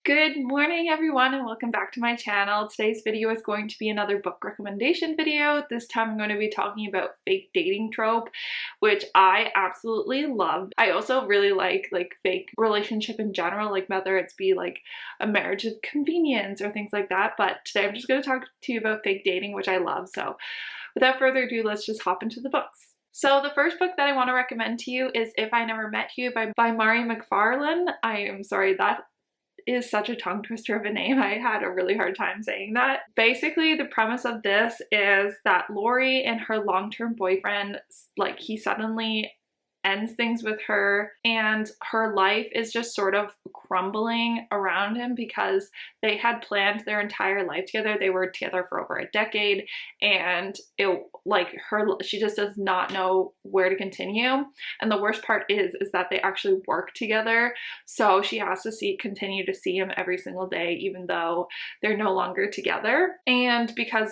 Good morning everyone and welcome back to my channel. Today's video is going to be another book recommendation video. This time I'm going to be talking about fake dating trope, which I absolutely love. I also really like fake relationship in general, like whether it's be like a marriage of convenience or things like that. But today I'm just going to talk to you about fake dating, which I love. So without further ado, let's just hop into the books. So the first book that I want to recommend to you is If I Never Met You by Mari McFarlane. I am sorry, that is such a tongue twister of a name. I had a really hard time saying that. Basically, the premise of this is that Lori and her long-term boyfriend, like, he suddenly ends things with her and her life is just sort of crumbling around him because they had planned their entire life together. They were together for over a decade and she just does not know where to continue. And the worst part is that they actually work together, so she has to continue to see him every single day even though they're no longer together. And because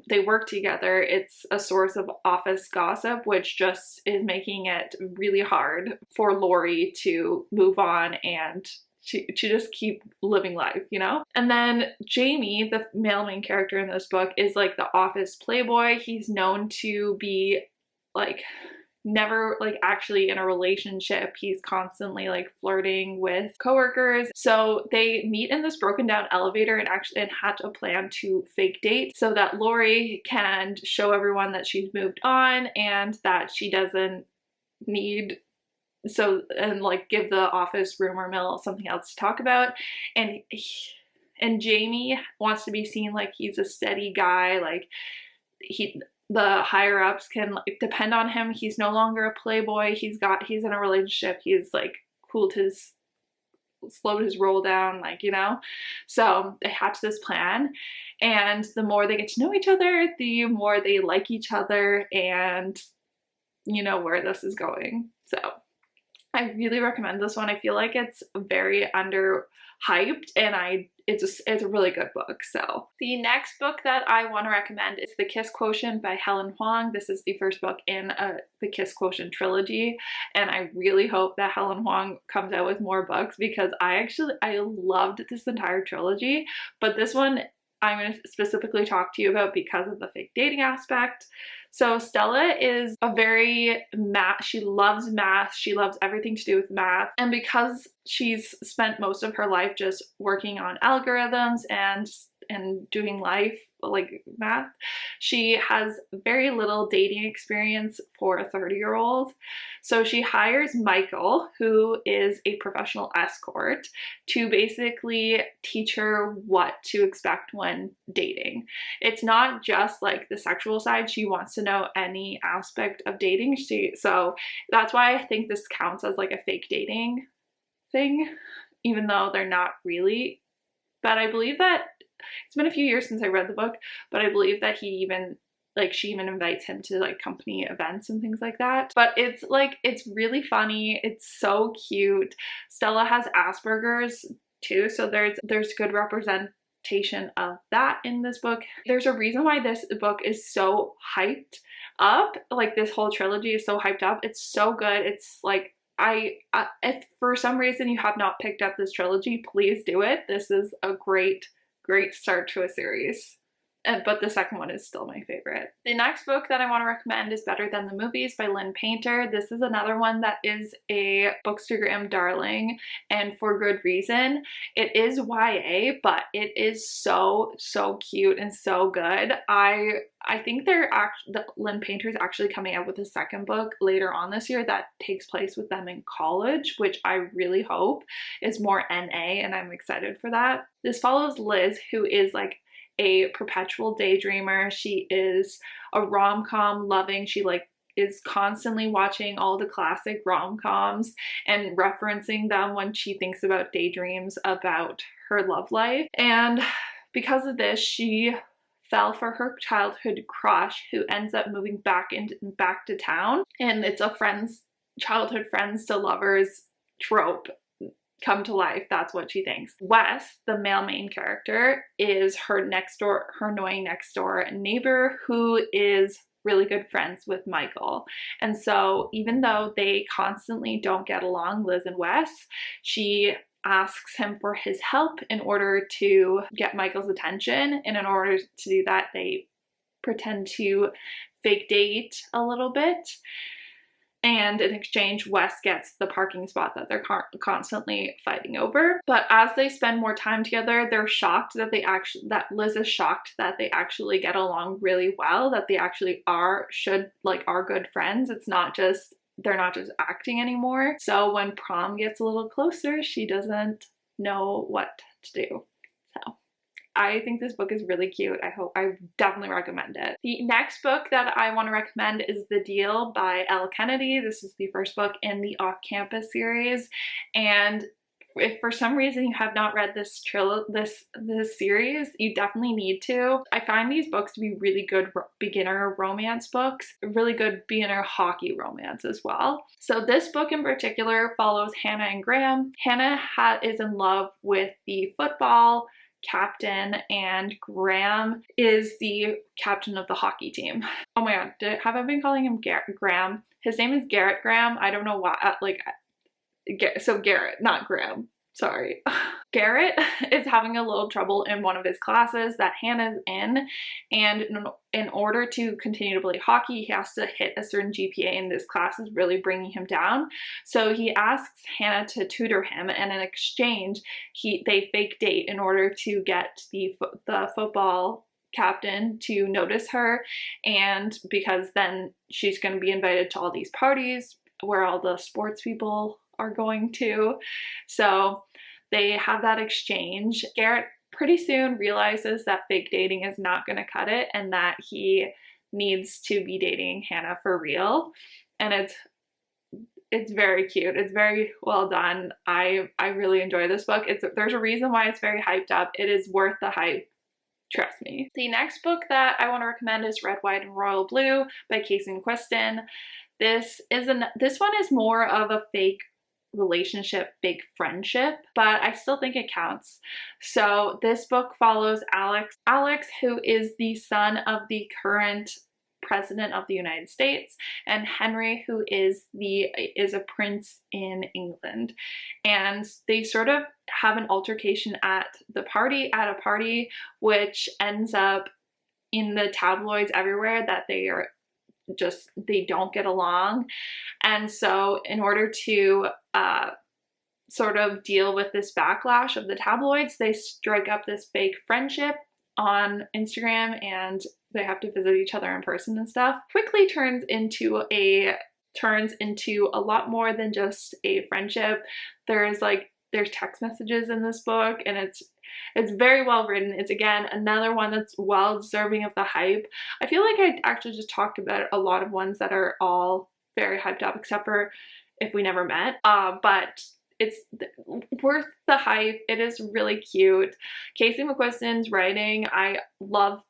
they work together, it's a source of office gossip, which just is making it really hard for Lori to move on and to just keep living life, you know? And then Jamie, the male main character in this book, is like the office playboy. He's known to be like never actually in a relationship. He's constantly like flirting with coworkers. So they meet in this broken down elevator and had a plan to fake date so that Lori can show everyone that she's moved on and that she doesn't need give the office rumor mill something else to talk about. And Jamie wants to be seen like he's a steady guy, like the higher ups can depend on him. He's no longer a playboy. He's in a relationship. He's like slowed his roll down, like, you know. So they hatch this plan, and the more they get to know each other, the more they like each other, and you know where this is going. So I really recommend this one. I feel like it's very underhyped and it's a really good book. So the next book that I want to recommend is The Kiss Quotient by Helen Huang. This is the first book in the Kiss Quotient trilogy, and I really hope that Helen Huang comes out with more books because I loved this entire trilogy, but this one I'm going to specifically talk to you about because of the fake dating aspect. So Stella is she loves math, she loves everything to do with math, and because she's spent most of her life just working on algorithms and doing life like math, she has very little dating experience for a 30-year-old. So she hires Michael, who is a professional escort, to basically teach her what to expect when dating. It's not just like the sexual side. She wants to know any aspect of dating. So that's why I think this counts as like a fake dating thing, even though they're not really. But I believe that it's been a few years since I read the book, but I believe that she even invites him to like company events and things like that. But it's really funny. It's so cute. Stella has Asperger's too, so there's good representation of that in this book. There's a reason why this book is so hyped up. Like, this whole trilogy is so hyped up. It's so good. It's like, if for some reason you have not picked up this trilogy, please do it. This is a great start to a series. But the second one is still my favorite. The next book that I want to recommend is Better Than the Movies by Lynn Painter. This is another one that is a Bookstagram darling, and for good reason. It is YA, but it is so cute and so good. I think Lynn Painter is actually coming out with a second book later on this year that takes place with them in college, which I really hope is more NA, and I'm excited for that. This follows Liz, who is like a perpetual daydreamer. She is a rom-com loving. She is constantly watching all the classic rom-coms and referencing them when she thinks about daydreams about her love life. And because of this, she fell for her childhood crush, who ends up moving back to town. And it's a childhood friends to lovers trope come to life. That's what she thinks. Wes, the male main character, is her annoying next door neighbor who is really good friends with Michael. And so even though they constantly don't get along, Liz and Wes, she asks him for his help in order to get Michael's attention. And in order to do that, they pretend to fake date a little bit. And in exchange, Wes gets the parking spot that they're constantly fighting over. But as they spend more time together, they're shocked that Liz is shocked that they actually get along really well, that they actually are good friends. It's not just, they're not just acting anymore. So when prom gets a little closer, she doesn't know what to do. So I think this book is really cute. I definitely recommend it. The next book that I want to recommend is The Deal by Elle Kennedy. This is the first book in the Off-Campus series. And if for some reason you have not read this series, you definitely need to. I find these books to be really good beginner romance books, really good beginner hockey romance as well. So this book in particular follows Hannah and Graham. Hannah is in love with the football captain, and Graham is the captain of the hockey team. Oh my god, have I been calling him Graham? His name is Garrett Graham. I don't know why, so Garrett, not Graham. Sorry. Garrett is having a little trouble in one of his classes that Hannah's in, and in order to continue to play hockey, he has to hit a certain GPA, and this class is really bringing him down. So he asks Hannah to tutor him, and in exchange, they fake date in order to get the football captain to notice her, and because then she's going to be invited to all these parties where all the sports people are going to. So they have that exchange. Garrett pretty soon realizes that fake dating is not going to cut it and that he needs to be dating Hannah for real. And it's very cute. It's very well done. I really enjoy this book. There's a reason why it's very hyped up. It is worth the hype. Trust me. The next book that I want to recommend is Red, White, and Royal Blue by Casey McQuiston. This one is more of a fake relationship, big friendship, but I still think it counts. So this book follows Alex, who is the son of the current president of the United States, and Henry, who is a prince in England. And they sort of have an altercation at a party, which ends up in the tabloids everywhere that they don't get along. And so in order to sort of deal with this backlash of the tabloids, they strike up this fake friendship on Instagram, and they have to visit each other in person and stuff. Quickly turns into a lot more than just a friendship. There's text messages in this book, and it's very well written. It's again another one that's well deserving of the hype. I feel like I actually just talked about a lot of ones that are all very hyped up, except for If We Never Met. But it's worth the hype. It is really cute. Casey McQuiston's writing, I've loved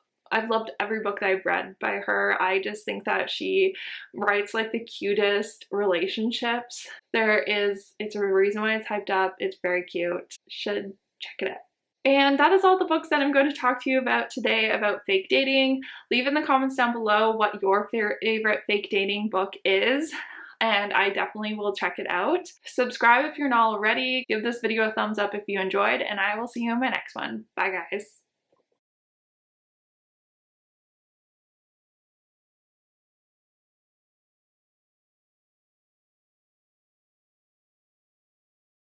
every book that I've read by her. I just think that she writes like the cutest relationships. It's a reason why it's hyped up. It's very cute. Should check it out. And that is all the books that I'm going to talk to you about today about fake dating. Leave in the comments down below what your favorite fake dating book is, and I definitely will check it out. Subscribe if you're not already. Give this video a thumbs up if you enjoyed, and I will see you in my next one. Bye guys.